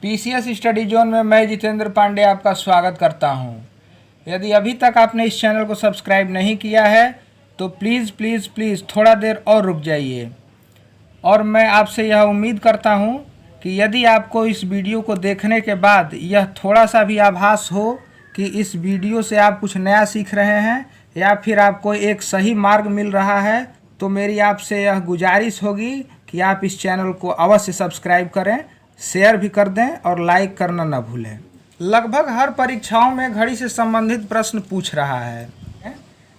PCS study zone में मैं जितेंद्र पांडे आपका स्वागत करता हूं। यदि अभी तक आपने इस चैनल को सब्सक्राइब नहीं किया है तो प्लीज़ प्लीज़ प्लीज़ थोड़ा देर और रुक जाइए। और मैं आपसे यह उम्मीद करता हूं कि यदि आपको इस वीडियो को देखने के बाद यह थोड़ा सा भी आभास हो कि इस वीडियो से आप कुछ नया सीख रहे हैं या फिर आपको एक सही मार्ग मिल रहा है, तो मेरी आपसे यह गुजारिश होगी कि आप इस चैनल को अवश्य सब्सक्राइब करें, शेयर भी कर दें और लाइक करना न भूलें। लगभग हर परीक्षाओं में घड़ी से संबंधित प्रश्न पूछ रहा है।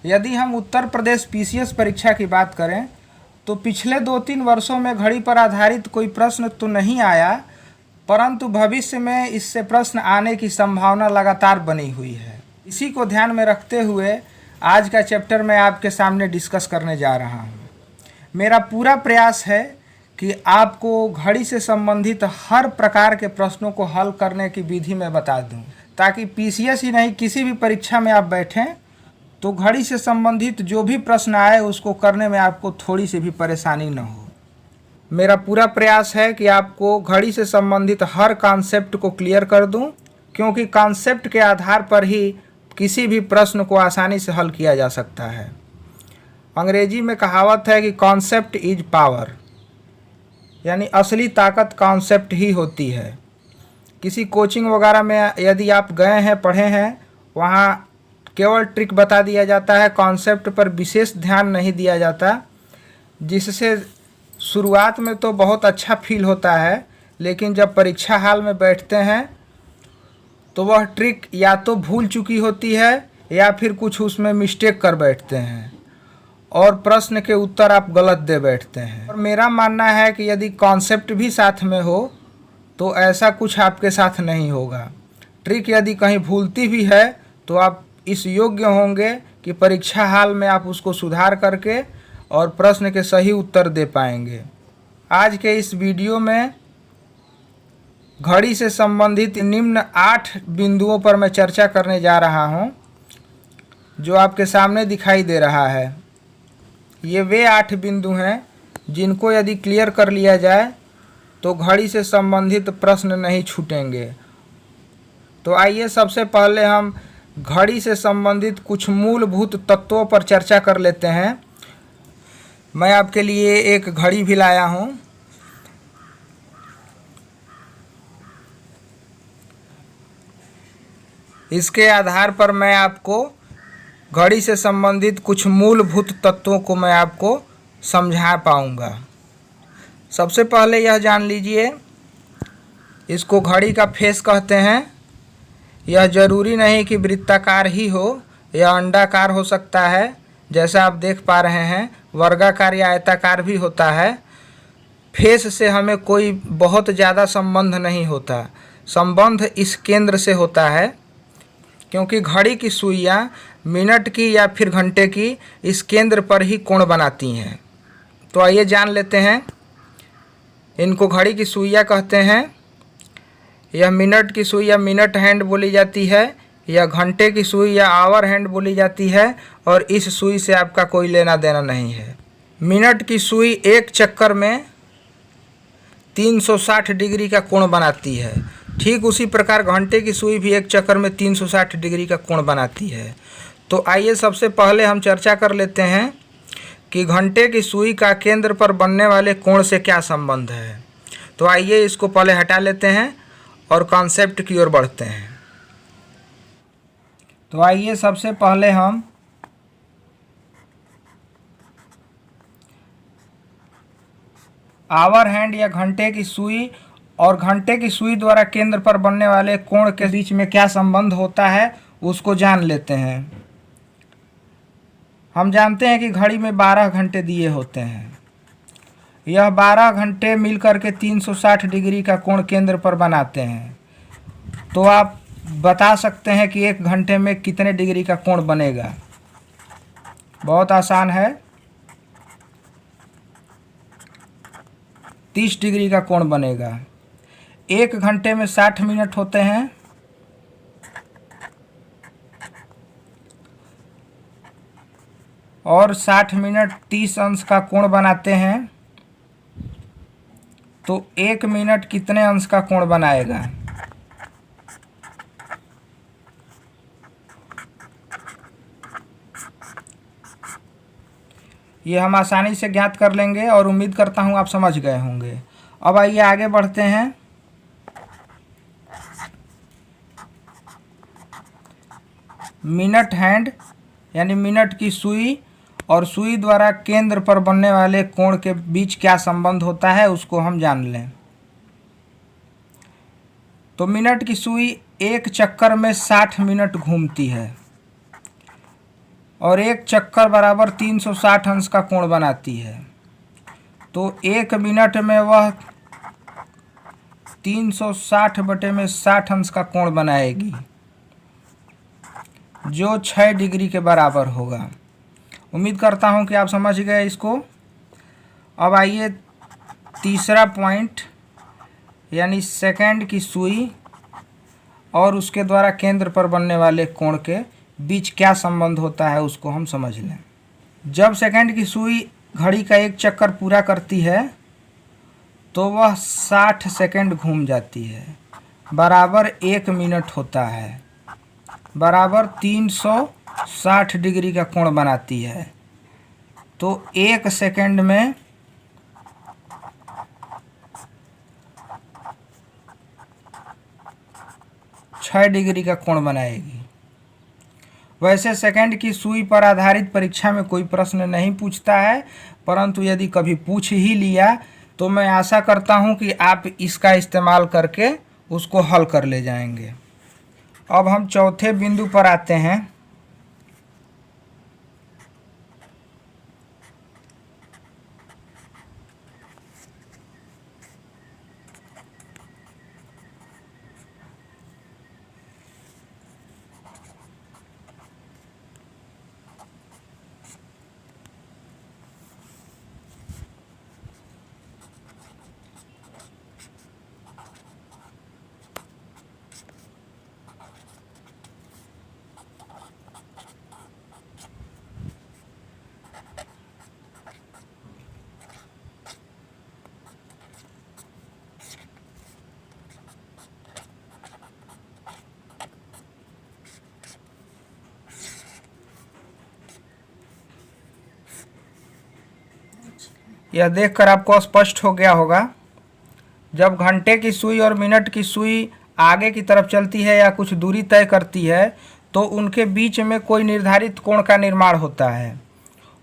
यदि हम उत्तर प्रदेश पीसीएस परीक्षा की बात करें तो पिछले 2-3 वर्षों में घड़ी पर आधारित कोई प्रश्न तो नहीं आया, परंतु भविष्य में इससे प्रश्न आने की संभावना लगातार बनी हुई है। इसी को ध्यान में रखते हुए आज का चैप्टर मैं आपके सामने डिस्कस करने जा रहा हूँ। मेरा पूरा प्रयास है कि आपको घड़ी से संबंधित हर प्रकार के प्रश्नों को हल करने की विधि मैं बता दूं, ताकि पीसीएस ही नहीं किसी भी परीक्षा में आप बैठें तो घड़ी से संबंधित जो भी प्रश्न आए उसको करने में आपको थोड़ी सी भी परेशानी न हो। मेरा पूरा प्रयास है कि आपको घड़ी से संबंधित हर कॉन्सेप्ट को क्लियर कर दूं, क्योंकि कॉन्सेप्ट के आधार पर ही किसी भी प्रश्न को आसानी से हल किया जा सकता है। अंग्रेजी में कहावत है कि कॉन्सेप्ट इज पावर, यानी असली ताकत कॉन्सेप्ट ही होती है। किसी कोचिंग वगैरह में यदि आप गए हैं, पढ़े हैं, वहाँ केवल ट्रिक बता दिया जाता है, कॉन्सेप्ट पर विशेष ध्यान नहीं दिया जाता, जिससे शुरुआत में तो बहुत अच्छा फील होता है, लेकिन जब परीक्षा हाल में बैठते हैं तो वह ट्रिक या तो भूल चुकी होती है या फिर कुछ उसमें मिस्टेक कर बैठते हैं और प्रश्न के उत्तर आप गलत दे बैठते हैं। और मेरा मानना है कि यदि कॉन्सेप्ट भी साथ में हो तो ऐसा कुछ आपके साथ नहीं होगा। ट्रिक यदि कहीं भूलती भी है तो आप इस योग्य होंगे कि परीक्षा हाल में आप उसको सुधार करके और प्रश्न के सही उत्तर दे पाएंगे। आज के इस वीडियो में घड़ी से संबंधित निम्न 8 बिंदुओं पर मैं चर्चा करने जा रहा हूं, जो आपके सामने दिखाई दे रहा है। ये वे 8 बिंदु हैं जिनको यदि क्लियर कर लिया जाए तो घड़ी से संबंधित प्रश्न नहीं छूटेंगे। तो आइए सबसे पहले हम घड़ी से संबंधित कुछ मूलभूत तत्वों पर चर्चा कर लेते हैं। मैं आपके लिए एक घड़ी भी लाया हूं। इसके आधार पर मैं आपको घड़ी से संबंधित कुछ मूलभूत तत्वों को मैं आपको समझा पाऊंगा। सबसे पहले यह जान लीजिए, इसको घड़ी का फेस कहते हैं। यह जरूरी नहीं कि वृत्ताकार ही हो, यह अंडाकार हो सकता है, जैसा आप देख पा रहे हैं, वर्गाकार या आयताकार भी होता है। फेस से हमें कोई बहुत ज़्यादा संबंध नहीं होता, संबंध इस केंद्र से होता है, क्योंकि घड़ी की सुइयाँ मिनट की या फिर घंटे की इस केंद्र पर ही कोण बनाती हैं। तो आइए जान लेते हैं। इनको घड़ी की सुइयाँ कहते हैं। यह मिनट की सुई या मिनट हैंड बोली जाती है, या घंटे की सुई या आवर हैंड बोली जाती है, और इस सुई से आपका कोई लेना देना नहीं है। मिनट की सुई एक चक्कर में 360 डिग्री का कोण बनाती है। ठीक उसी प्रकार घंटे की सुई भी एक चक्कर में 360 डिग्री का कोण बनाती है। तो आइए सबसे पहले हम चर्चा कर लेते हैं कि घंटे की सुई का केंद्र पर बनने वाले कोण से क्या संबंध है। तो आइए इसको पहले हटा लेते हैं और कॉन्सेप्ट की ओर बढ़ते हैं। तो आइए सबसे पहले हम आवर हैंड या घंटे की सुई और घंटे की सुई द्वारा केंद्र पर बनने वाले कोण के बीच में क्या संबंध होता है उसको जान लेते हैं। हम जानते हैं कि घड़ी में 12 घंटे दिए होते हैं। यह 12 घंटे मिलकर के 360 डिग्री का कोण केंद्र पर बनाते हैं। तो आप बता सकते हैं कि 1 घंटे में कितने डिग्री का कोण बनेगा। बहुत आसान है, 30 डिग्री का कोण बनेगा। 1 घंटे में 60 मिनट होते हैं, और 60 मिनट 30 अंश का कोण बनाते हैं। तो 1 मिनट कितने अंश का कोण बनाएगा? ये हम आसानी से ज्ञात कर लेंगे और उम्मीद करता हूँ आप समझ गए होंगे। अब आइए आगे बढ़ते हैं। मिनट हैंड यानी मिनट की सुई और सुई द्वारा केंद्र पर बनने वाले कोण के बीच क्या संबंध होता है उसको हम जान लें। तो मिनट की सुई एक चक्कर में 60 मिनट घूमती है और एक चक्कर बराबर 360 अंश का कोण बनाती है। तो 1 मिनट में वह 360 बटे में 60 अंश का कोण बनाएगी, जो 6 डिग्री के बराबर होगा। उम्मीद करता हूं कि आप समझ गए इसको। अब आइए तीसरा पॉइंट यानी सेकंड की सुई और उसके द्वारा केंद्र पर बनने वाले कोण के बीच क्या संबंध होता है उसको हम समझ लें। जब सेकंड की सुई घड़ी का एक चक्कर पूरा करती है तो वह 60 सेकंड घूम जाती है, बराबर 1 मिनट होता है, बराबर 360 डिग्री का कोण बनाती है। तो 1 सेकंड में 6 डिग्री का कोण बनाएगी। वैसे सेकंड की सुई पर आधारित परीक्षा में कोई प्रश्न नहीं पूछता है, परंतु यदि कभी पूछ ही लिया तो मैं आशा करता हूं कि आप इसका इस्तेमाल करके उसको हल कर ले जाएंगे। अब हम चौथे बिंदु पर आते हैं। यह देखकर आपको स्पष्ट हो गया होगा, जब घंटे की सुई और मिनट की सुई आगे की तरफ चलती है या कुछ दूरी तय करती है तो उनके बीच में कोई निर्धारित कोण का निर्माण होता है।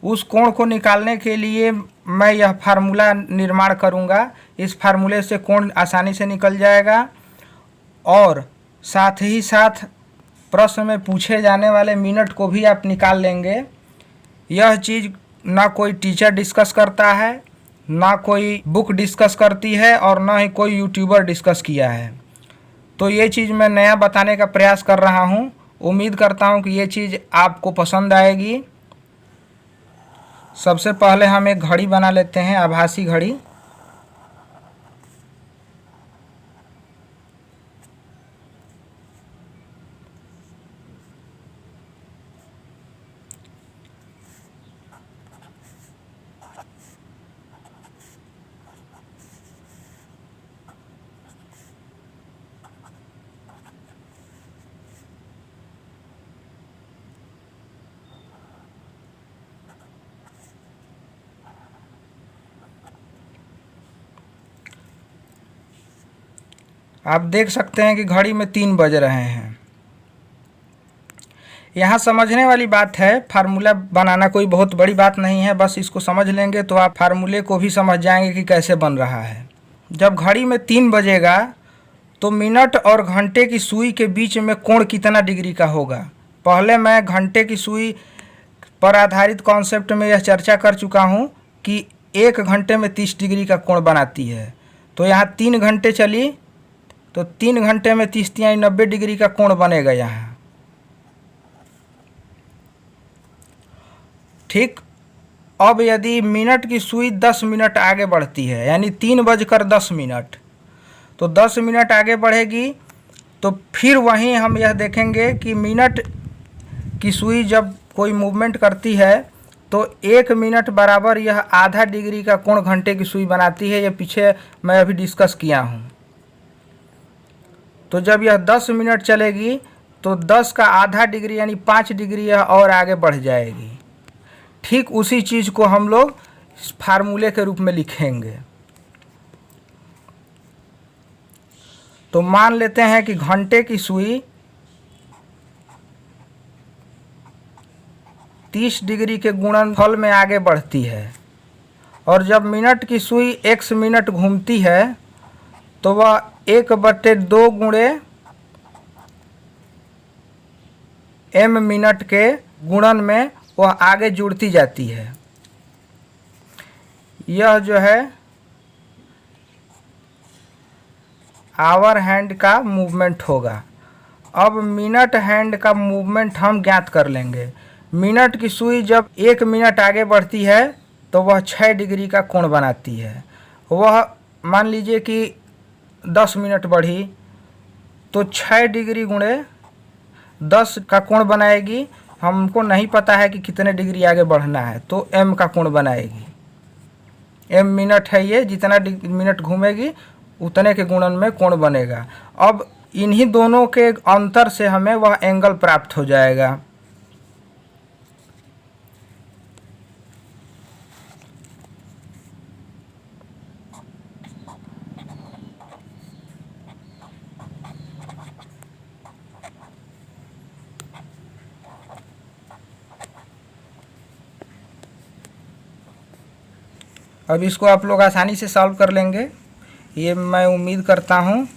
उस कोण को निकालने के लिए मैं यह फार्मूला निर्माण करूंगा। इस फार्मूले से कोण आसानी से निकल जाएगा और साथ ही साथ प्रश्न में पूछे जाने वाले मिनट को भी आप निकाल लेंगे। यह चीज़ ना कोई टीचर डिस्कस करता है, ना कोई बुक डिस्कस करती है और ना ही कोई यूट्यूबर डिस्कस किया है। तो ये चीज़ मैं नया बताने का प्रयास कर रहा हूँ। उम्मीद करता हूँ कि ये चीज़ आपको पसंद आएगी। सबसे पहले हम एक घड़ी बना लेते हैं, आभासी घड़ी। आप देख सकते हैं कि घड़ी में 3 बज रहे हैं। यहाँ समझने वाली बात है, फार्मूला बनाना कोई बहुत बड़ी बात नहीं है, बस इसको समझ लेंगे तो आप फार्मूले को भी समझ जाएंगे कि कैसे बन रहा है। जब घड़ी में 3 बजेगा तो मिनट और घंटे की सुई के बीच में कोण कितना डिग्री का होगा। पहले मैं घंटे की सुई पर आधारित कॉन्सेप्ट में यह चर्चा कर चुका हूँ कि 1 घंटे में 30 डिग्री का कोण बनाती है। तो यहाँ 3 घंटे चली तो 3 घंटे में 30 यानी 90 डिग्री का कोण बनेगा यहाँ। ठीक। अब यदि मिनट की सुई 10 मिनट आगे बढ़ती है यानी 3:10, तो 10 मिनट आगे बढ़ेगी तो फिर वहीं हम यह देखेंगे कि मिनट की सुई जब कोई मूवमेंट करती है तो 1 मिनट बराबर यह आधा डिग्री का कोण घंटे की सुई बनाती है। ये पीछे मैं अभी डिस्कस किया हूँ। तो जब यह 10 मिनट चलेगी तो 10 का आधा डिग्री यानी 5 डिग्री यह और आगे बढ़ जाएगी। ठीक उसी चीज़ को हम लोग फार्मूले के रूप में लिखेंगे। तो मान लेते हैं कि घंटे की सुई 30 डिग्री के गुणनफल में आगे बढ़ती है और जब मिनट की सुई x मिनट घूमती है तो वह 1/2 गुणे m मिनट के गुणन में वह आगे जुड़ती जाती है। यह जो है आवर हैंड का मूवमेंट होगा। अब मिनट हैंड का मूवमेंट हम ज्ञात कर लेंगे। मिनट की सुई जब 1 मिनट आगे बढ़ती है तो वह 6 डिग्री का कोण बनाती है। वह मान लीजिए कि 10 मिनट बढ़ी तो 6 डिग्री गुणे 10 का कोण बनाएगी। हमको नहीं पता है कि कितने डिग्री आगे बढ़ना है, तो m का कोण बनाएगी। m मिनट है, ये जितना मिनट घूमेगी उतने के गुणन में कोण बनेगा। अब इन्हीं दोनों के अंतर से हमें वह एंगल प्राप्त हो जाएगा। अब इसको आप लोग आसानी से सॉल्व कर लेंगे, ये मैं उम्मीद करता हूँ।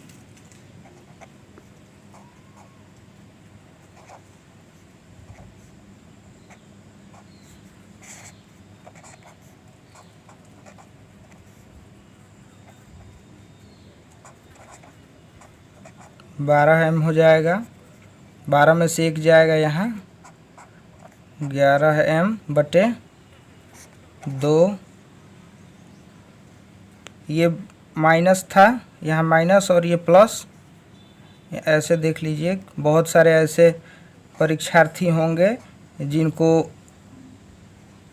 m हो जाएगा, 12 में से 1 जाएगा यहाँ, 11m/2। ये माइनस था, यहाँ माइनस और ये प्लस। ऐसे देख लीजिए, बहुत सारे ऐसे परीक्षार्थी होंगे जिनको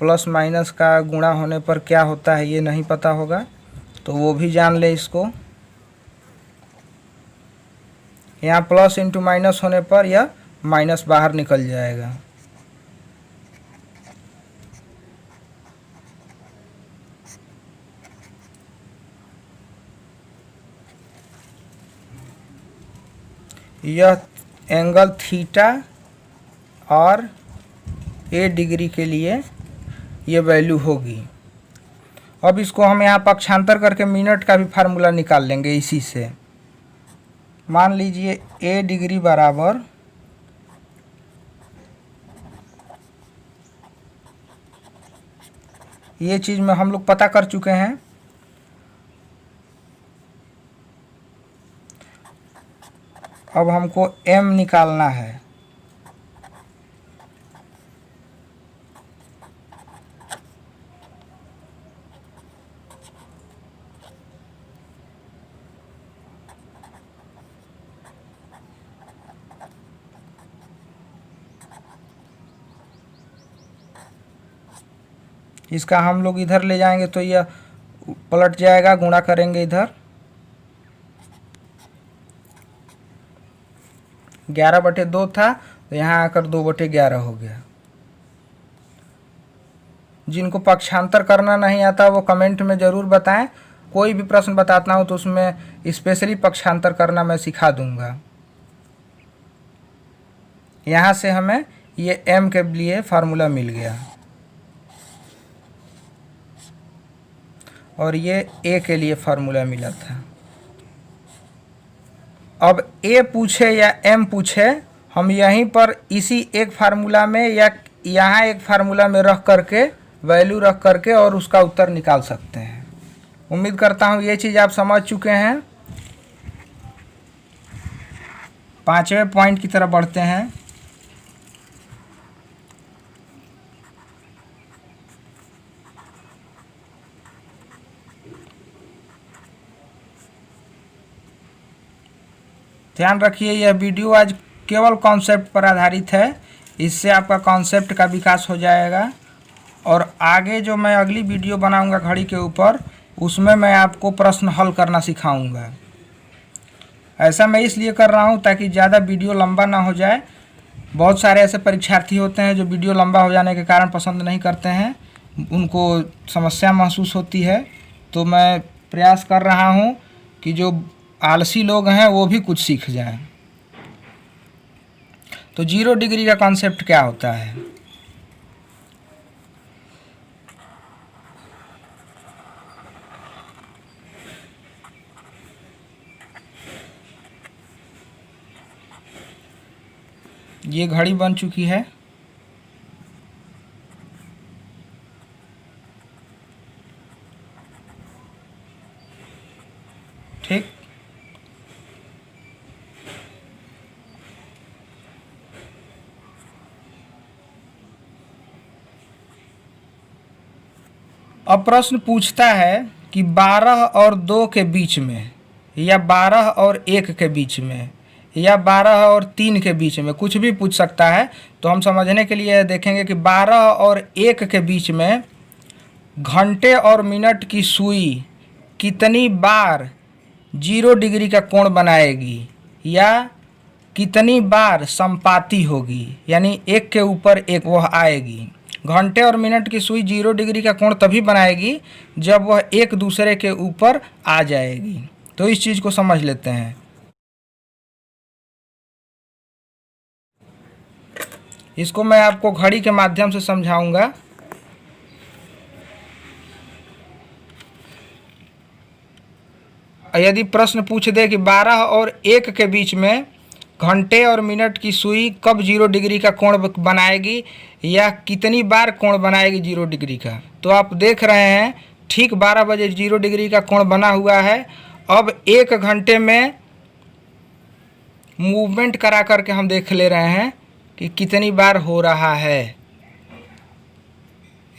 प्लस माइनस का गुणा होने पर क्या होता है ये नहीं पता होगा, तो वो भी जान ले इसको। यहाँ प्लस इंटू माइनस होने पर यह माइनस बाहर निकल जाएगा। यह एंगल थीटा और a डिग्री के लिए ये वैल्यू होगी। अब इसको हम यहाँ पक्षांतर करके मिनट का भी फार्मूला निकाल लेंगे इसी से। मान लीजिए a डिग्री बराबर ये चीज़ में हम लोग पता कर चुके हैं। अब हमको m निकालना है। इसका हम लोग इधर ले जाएंगे तो यह पलट जाएगा, गुणा करेंगे इधर। 11/2 था तो यहाँ आकर 2/11 हो गया। जिनको पक्षांतर करना नहीं आता वो कमेंट में ज़रूर बताएं। कोई भी प्रश्न बताता हूँ तो उसमें स्पेशली पक्षांतर करना मैं सिखा दूंगा। यहाँ से हमें ये m के लिए फार्मूला मिल गया और ये a के लिए फार्मूला मिला था। अब a पूछे या m पूछे, हम यहीं पर इसी एक फार्मूला में या यहाँ एक फार्मूला में रख करके वैल्यू रख करके और उसका उत्तर निकाल सकते हैं। उम्मीद करता हूँ ये चीज़ आप समझ चुके हैं। 5वें पॉइंट की तरफ बढ़ते हैं। ध्यान रखिए, यह वीडियो आज केवल कॉन्सेप्ट पर आधारित है। इससे आपका कॉन्सेप्ट का विकास हो जाएगा और आगे जो मैं अगली वीडियो बनाऊंगा घड़ी के ऊपर, उसमें मैं आपको प्रश्न हल करना सिखाऊंगा। ऐसा मैं इसलिए कर रहा हूं ताकि ज़्यादा वीडियो लंबा ना हो जाए। बहुत सारे ऐसे परीक्षार्थी होते हैं जो वीडियो लंबा हो जाने के कारण पसंद नहीं करते हैं, उनको समस्या महसूस होती है। तो मैं प्रयास कर रहा हूं कि जो आलसी लोग हैं वो भी कुछ सीख जाएं। तो 0 डिग्री का कॉन्सेप्ट क्या होता है? ये घड़ी बन चुकी है। ठीक, अब प्रश्न पूछता है कि 12 और 2 के बीच में, या 12 और 1 के बीच में, या 12 और 3 के बीच में, कुछ भी पूछ सकता है। तो हम समझने के लिए देखेंगे कि 12 और 1 के बीच में घंटे और मिनट की सुई कितनी बार 0 डिग्री का कोण बनाएगी, या कितनी बार संपाती होगी, यानी एक के ऊपर एक वह आएगी। घंटे और मिनट की सुई 0 डिग्री का कोण तभी बनाएगी जब वह एक दूसरे के ऊपर आ जाएगी। तो इस चीज़ को समझ लेते हैं। इसको मैं आपको घड़ी के माध्यम से समझाऊंगा। यदि प्रश्न पूछ दे कि 12 और 1 के बीच में घंटे और मिनट की सुई कब 0 डिग्री का कोण बनाएगी, या कितनी बार कोण बनाएगी 0 डिग्री का, तो आप देख रहे हैं ठीक 12 बजे 0 डिग्री का कोण बना हुआ है। अब 1 घंटे में मूवमेंट करा करके हम देख ले रहे हैं कि कितनी बार हो रहा है।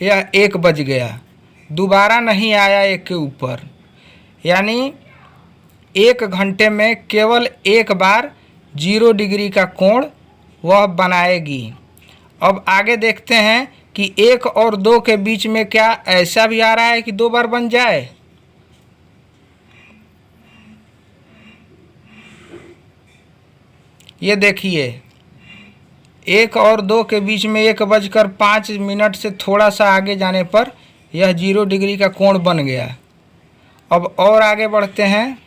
यह 1 बज गया, दोबारा नहीं आया 1 के ऊपर, यानी 1 घंटे में केवल एक बार 0 डिग्री का कोण वह बनाएगी। अब आगे देखते हैं कि 1 और 2 के बीच में क्या ऐसा भी आ रहा है कि 2 बार बन जाए? ये देखिए, 1 और 2 के बीच में 1:05 से थोड़ा सा आगे जाने पर यह 0 डिग्री का कोण बन गया। अब और आगे बढ़ते हैं।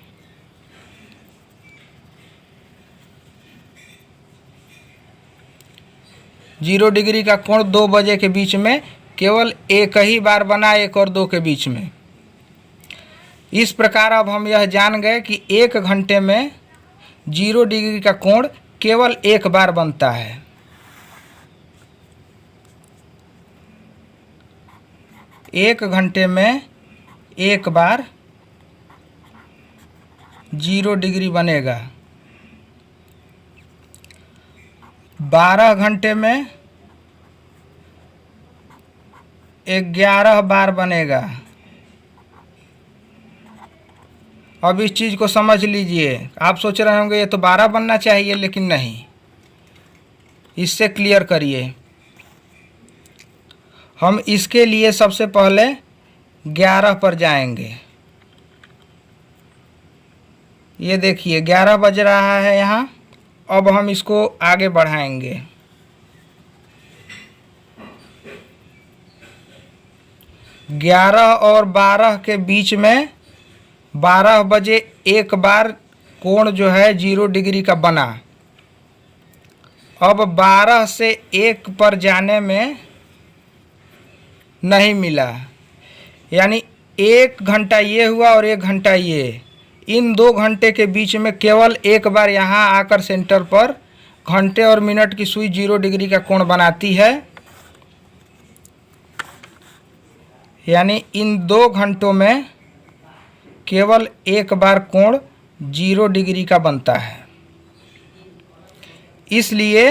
जीरो डिग्री का कोण 2 बजे के बीच में केवल एक ही बार बना, 1 और 2 के बीच में। इस प्रकार अब हम यह जान गए कि 1 घंटे में 0 डिग्री का कोण केवल एक बार बनता है। एक घंटे में एक बार 0 डिग्री बनेगा। 12 घंटे में 11 बार बनेगा। अब इस चीज़ को समझ लीजिए। आप सोच रहे होंगे ये तो 12 बनना चाहिए, लेकिन नहीं, इससे क्लियर करिए। हम इसके लिए सबसे पहले 11 पर जाएंगे। ये देखिए 11 बज रहा है यहाँ। अब हम इसको आगे बढ़ाएंगे। ग्यारह और 12 के बीच में 12 बजे एक बार कोण जो है 0 डिग्री का बना। अब 12 से 1 पर जाने में नहीं मिला, यानी 1 घंटा ये हुआ और 1 घंटा ये। इन 2 घंटे के बीच में केवल एक बार यहाँ आकर सेंटर पर घंटे और मिनट की सुई 0 डिग्री का कोण बनाती है, यानी इन 2 घंटों में केवल एक बार कोण 0 डिग्री का बनता है। इसलिए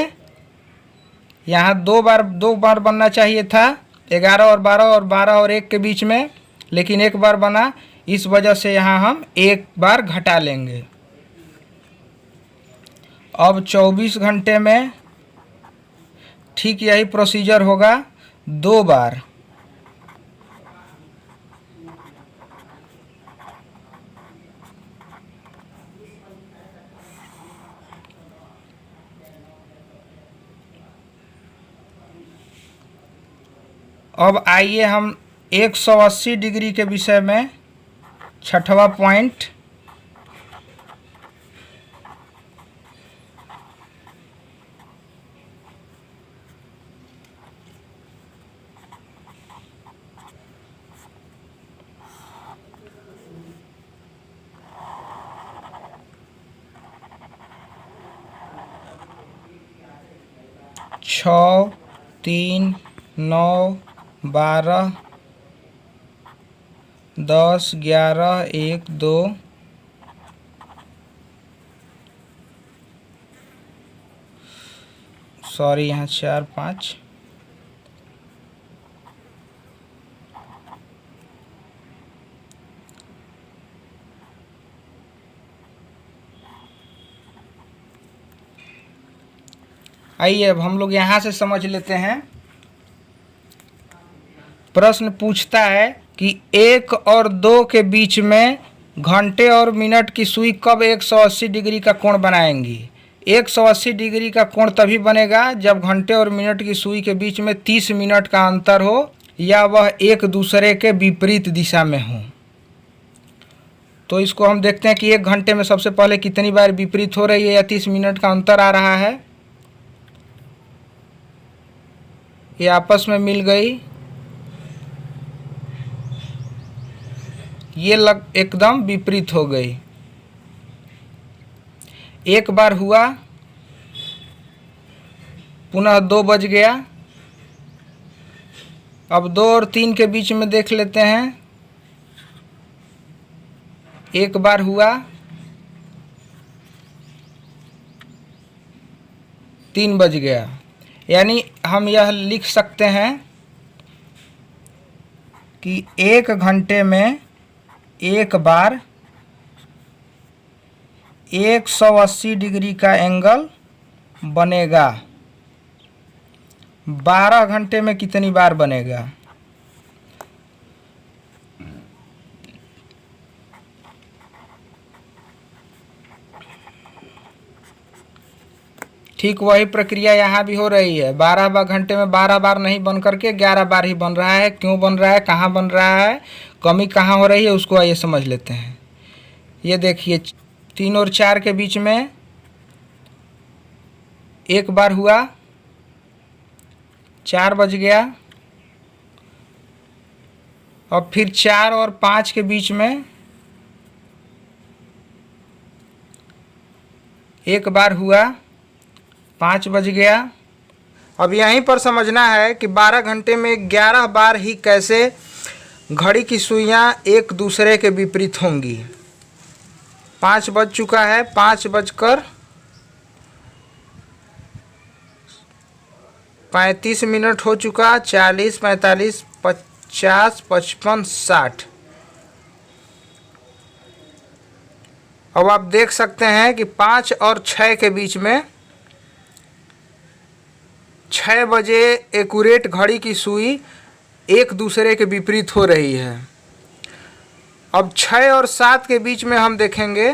यहाँ दो बार बनना चाहिए था, 11 और 12 और 12 और 1 के बीच में, लेकिन एक बार बना। इस वजह से यहाँ हम एक बार घटा लेंगे। अब 24 घंटे में ठीक यही प्रोसीजर होगा, 2 बार अब आइए हम 180 डिग्री के विषय में छठवां पॉइंट। छः 3 9 12 10 11 1 2 सॉरी यहाँ 4 5 आइए अब हम लोग यहाँ से समझ लेते हैं। प्रश्न पूछता है कि 1 और 2 के बीच में घंटे और मिनट की सुई कब 180 डिग्री का कोण बनाएंगी। 180 डिग्री का कोण तभी बनेगा जब घंटे और मिनट की सुई के बीच में 30 मिनट का अंतर हो या वह एक दूसरे के विपरीत दिशा में हो। तो इसको हम देखते हैं कि 1 घंटे में सबसे पहले कितनी बार विपरीत हो रही है या 30 मिनट का अंतर आ रहा है। ये आपस में मिल गई, ये एकदम विपरीत हो गई। एक बार हुआ, पुनः 2 बज गया। अब 2 और 3 के बीच में देख लेते हैं। एक बार हुआ, 3 बज गया। यानी हम यह लिख सकते हैं कि 1 घंटे में एक बार 180 डिग्री का एंगल बनेगा। 12 घंटे में कितनी बार बनेगा? ठीक वही प्रक्रिया यहाँ भी हो रही है। 12 घंटे में 12 बार नहीं बन करके 11 बार ही बन रहा है। क्यों बन रहा है, कहाँ बन रहा है, कमी कहाँ हो रही है, उसको आइए समझ लेते हैं। ये देखिए 3 और 4 के बीच में एक बार हुआ, 4 बज गया। और फिर 4 और 5 के बीच में एक बार हुआ, 5 बज गया। अब यहीं पर समझना है कि 12 घंटे में 11 बार ही कैसे घड़ी की सुइयां एक दूसरे के विपरीत होंगी। 5 बज चुका है, 5 बजकर 35 मिनट हो चुका, 40 45 50 55 60। अब आप देख सकते हैं कि 5 और 6 के बीच में 6 बजे एक्यूरेट घड़ी की सुई एक दूसरे के विपरीत हो रही है। अब 6 और 7 के बीच में हम देखेंगे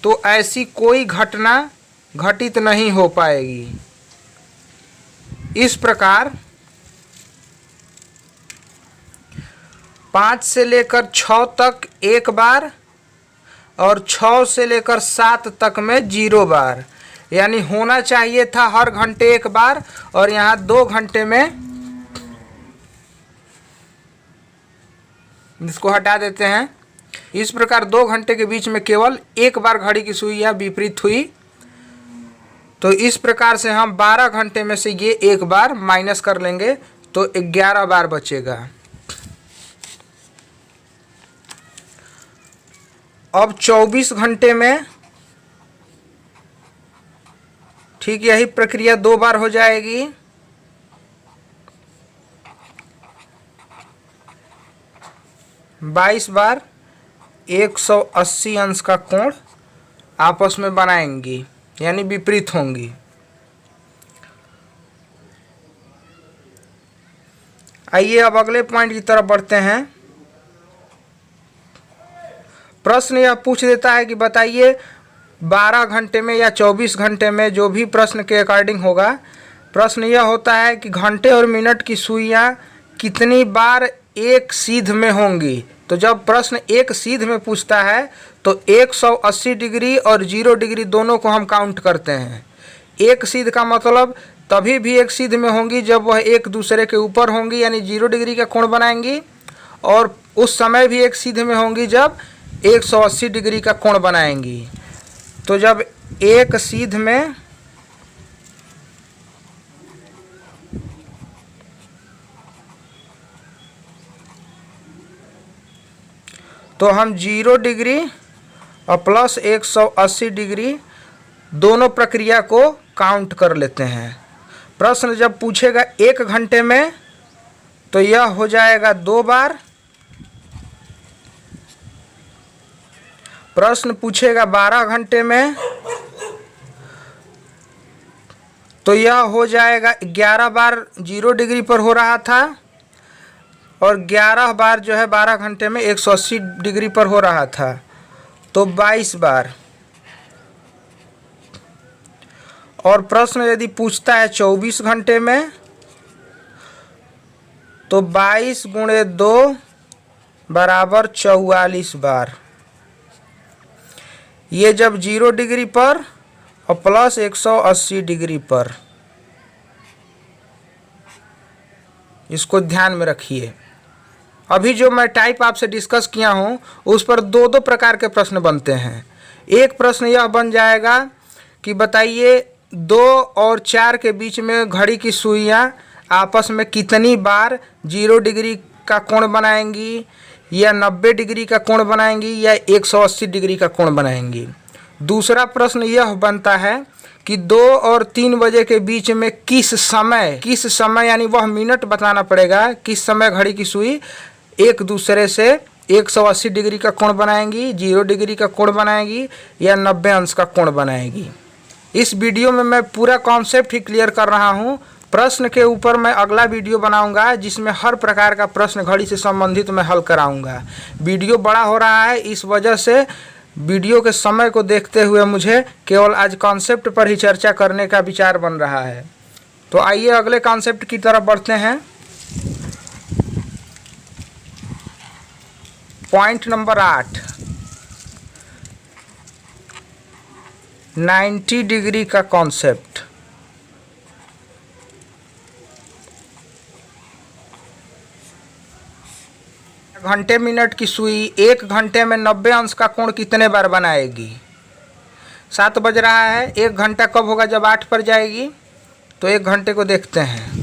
तो ऐसी कोई घटना घटित नहीं हो पाएगी। इस प्रकार 5 से लेकर 6 तक एक बार और 6 से लेकर 7 तक में 0 बार, यानी होना चाहिए था हर घंटे एक बार, और यहाँ 2 घंटे में, इसको हटा देते हैं। इस प्रकार 2 घंटे के बीच में केवल एक बार घड़ी की सुई यहाँ विपरीत हुई। तो इस प्रकार से हम 12 घंटे में से ये एक बार माइनस कर लेंगे तो 11 बार बचेगा। अब 24 घंटे में ठीक यही प्रक्रिया 2 बार हो जाएगी। बाईस बार 180 अंश का कोण आपस में बनाएंगी, यानी विपरीत होंगी। आइए अब अगले पॉइंट की तरफ बढ़ते हैं। प्रश्न यह पूछ देता है कि बताइए 12 घंटे में या 24 घंटे में, जो भी प्रश्न के अकॉर्डिंग होगा, प्रश्न यह होता है कि घंटे और मिनट की सुइयां कितनी बार एक सीध में होंगी। तो जब प्रश्न एक सीध में पूछता है तो 180 डिग्री और 0 डिग्री दोनों को हम काउंट करते हैं। एक सीध का मतलब तभी भी एक सीध में होंगी जब वह एक दूसरे के ऊपर होंगी, यानी 0 डिग्री का कोण बनाएंगी, और उस समय भी एक सीध में होंगी जब 180 डिग्री का कोण बनाएंगी। तो जब एक सीध में तो हम 0 डिग्री और प्लस 180 डिग्री दोनों प्रक्रिया को काउंट कर लेते हैं। प्रश्न जब पूछेगा 1 घंटे में तो यह हो जाएगा 2 बार। प्रश्न पूछेगा 12 घंटे में तो यह हो जाएगा 11 बार 0 डिग्री पर हो रहा था, और 11 बार जो है 12 घंटे में 180 डिग्री पर हो रहा था, तो 22 बार। और प्रश्न यदि पूछता है 24 घंटे में तो 22 गुणे 2 बराबर 44 बार। ये जब 0 डिग्री पर और प्लस 180 डिग्री पर, इसको ध्यान में रखिए। अभी जो मैं टाइप आपसे डिस्कस किया हूँ उस पर दो दो प्रकार के प्रश्न बनते हैं। एक प्रश्न यह बन जाएगा कि बताइए 2 और 4 के बीच में घड़ी की सुइयां आपस में कितनी बार 0 डिग्री का कोण बनाएंगी, या 90 डिग्री का कोण बनाएंगी, या 180 डिग्री का कोण बनाएंगी। दूसरा प्रश्न यह बनता है कि 2 और 3 बजे के बीच में किस समय यानी वह मिनट बताना पड़ेगा, किस समय घड़ी की सुई एक दूसरे से 180 डिग्री का कोण बनाएंगी, 0 डिग्री का कोण बनाएंगी, या 90 अंश का कोण बनाएगी। इस वीडियो में मैं पूरा कॉन्सेप्ट ही क्लियर कर रहा हूँ। प्रश्न के ऊपर मैं अगला वीडियो बनाऊंगा जिसमें हर प्रकार का प्रश्न घड़ी से संबंधित मैं हल कराऊंगा। वीडियो बड़ा हो रहा है, इस वजह से वीडियो के समय को देखते हुए मुझे केवल आज कॉन्सेप्ट पर ही चर्चा करने का विचार बन रहा है। तो आइए अगले कॉन्सेप्ट की तरफ बढ़ते हैं। पॉइंट नंबर 8, 90 डिग्री का कॉन्सेप्ट। घंटे मिनट की सुई 1 घंटे में 90 अंश का कोण कितने बार बनाएगी। 7 बज रहा है, 1 घंटा कब होगा, जब 8 पर जाएगी। तो 1 घंटे को देखते हैं।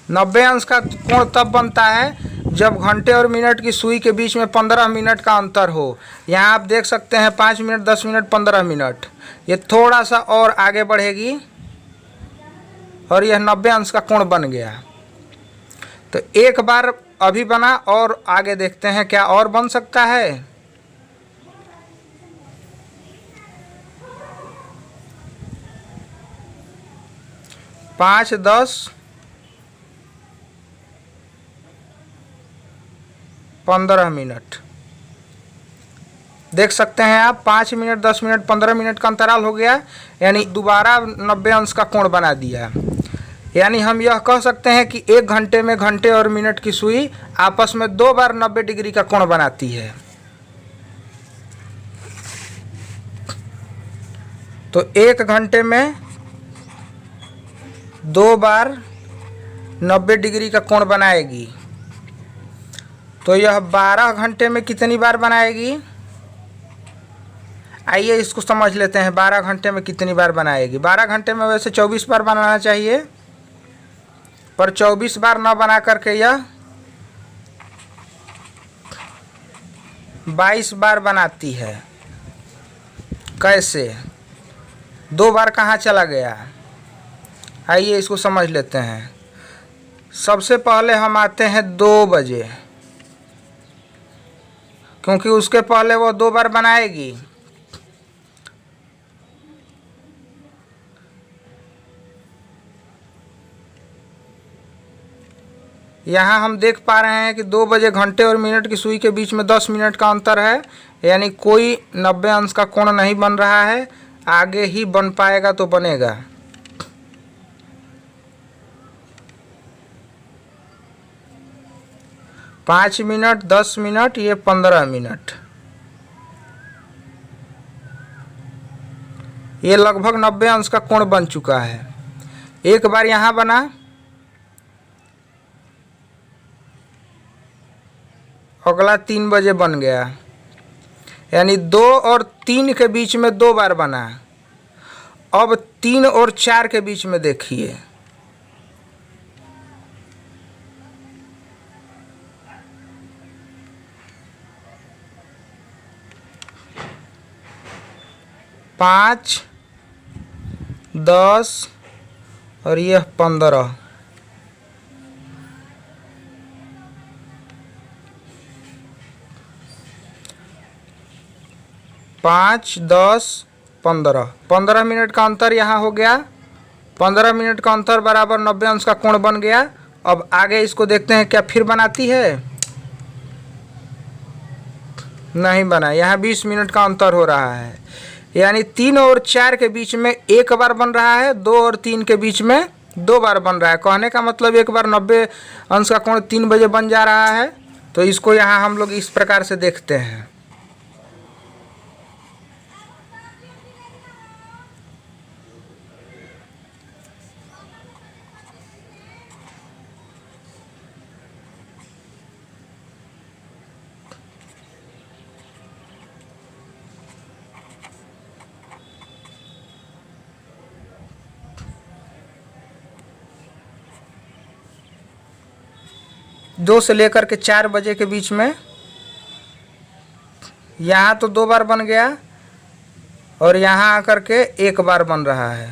नब्बे अंश का कोण तब बनता है जब घंटे और मिनट की सुई के बीच में 15 मिनट का अंतर हो। यहाँ आप देख सकते हैं 5 मिनट, 10 मिनट, 15 मिनट। ये थोड़ा सा और आगे बढ़ेगी और यह 90 अंश का कोण बन गया। तो एक बार अभी बना और आगे देखते हैं क्या और बन सकता है। पाँच 10 15 मिनट देख सकते हैं आप। 5 मिनट, 10 मिनट, 15 मिनट का अंतराल हो गया, यानी दोबारा 90 अंश का कोण बना दिया। यानी हम यह कह सकते हैं कि 1 घंटे में घंटे और मिनट की सुई आपस में 2 बार 90 डिग्री का कोण बनाती है। तो 1 घंटे में 2 बार 90 डिग्री का कोण बनाएगी। तो यह 12 घंटे में कितनी बार बनाएगी। आइए इसको समझ लेते हैं। 12 घंटे में कितनी बार बनाएगी। 12 घंटे में वैसे 24 बार बनाना चाहिए, पर 24 बार न बना करके यह 22 बार बनाती है। कैसे, 2 बार कहाँ चला गया। आइए इसको समझ लेते हैं। सबसे पहले हम आते हैं 2 बजे, क्योंकि उसके पहले वो 2 बार बनाएगी। यहाँ हम देख पा रहे हैं कि 2 बजे घंटे और मिनट की सुई के बीच में 10 मिनट का अंतर है, यानी कोई 90 अंश का कोण नहीं बन रहा है। आगे ही बन पाएगा तो बनेगा। पाँच मिनट, 10 मिनट, ये 15 मिनट, ये लगभग 90 अंश का कोण बन चुका है। एक बार यहाँ बना, अगला 3 बजे बन गया, यानी 2 और 3 के बीच में 2 बार बना। अब 3 और 4 के बीच में देखिए, पाँच, 10 और यह 15। पाँच, 10, 15 मिनट का अंतर यहाँ हो गया। 15 मिनट का अंतर बराबर 90 अंश का कोण बन गया। अब आगे इसको देखते हैं क्या फिर बनाती है। नहीं बना। यहाँ 20 मिनट का अंतर हो रहा है, यानी 3 और 4 के बीच में एक बार बन रहा है, 2 और 3 के बीच में 2 बार बन रहा है। कहने का मतलब एक बार 90 अंश का कोण 3 बजे बन जा रहा है। तो इसको यहाँ हम लोग इस प्रकार से देखते हैं। दो से लेकर के 4 बजे के बीच में यहाँ तो 2 बार बन गया और यहाँ आकर के 1 बार बन रहा है,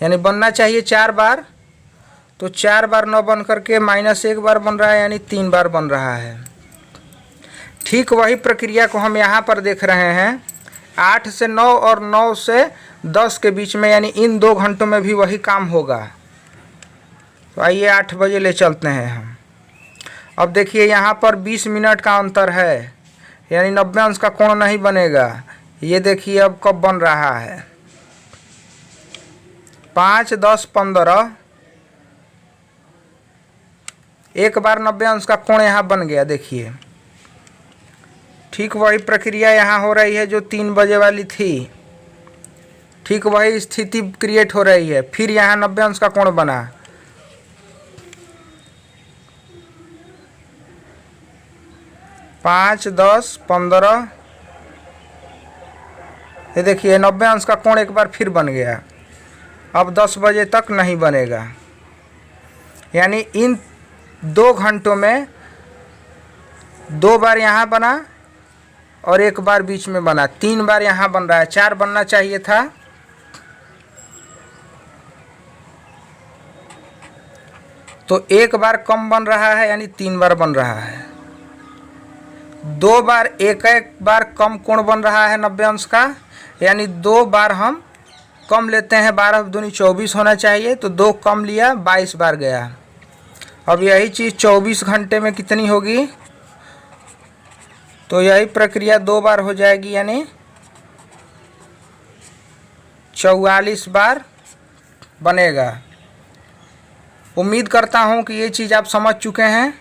यानी बनना चाहिए 4 बार। तो 4 बार न बन करके -1 बार बन रहा है, यानी 3 बार बन रहा है। ठीक वही प्रक्रिया को हम यहाँ पर देख रहे हैं। 8 से 9 और 9 से 10 के बीच में, यानी इन 2 घंटों में भी वही काम होगा। तो आइए 8 बजे ले चलते हैं हम। अब देखिए यहाँ पर 20 मिनट का अंतर है, यानी 90 अंश का कोण नहीं बनेगा। ये देखिए अब कब बन रहा है। 5, 10, 15, एक बार 90 अंश का कोण यहाँ बन गया। देखिए ठीक वही प्रक्रिया यहाँ हो रही है जो 3 बजे वाली थी। ठीक वही स्थिति क्रिएट हो रही है। फिर यहाँ 90 अंश का कोण बना। पाँच, 10, 15, ये देखिए 90 अंश का कोण एक बार फिर बन गया। अब 10 बजे तक नहीं बनेगा, यानी इन 2 घंटों में 2 बार यहाँ बना और 1 बार बीच में बना। 3 बार यहाँ बन रहा है, 4 बनना चाहिए था। तो 1 बार कम बन रहा है, यानी 3 बार बन रहा है। 2 बार एक बार कम कोण बन रहा है 90 अंश का, यानी 2 बार हम कम लेते हैं। 12 दूनी 24 होना चाहिए, तो 2 कम लिया, 22 बार गया। अब यही चीज़ 24 घंटे में कितनी होगी, तो यही प्रक्रिया 2 बार हो जाएगी, यानी 44 बार बनेगा। उम्मीद करता हूँ कि ये चीज़ आप समझ चुके हैं।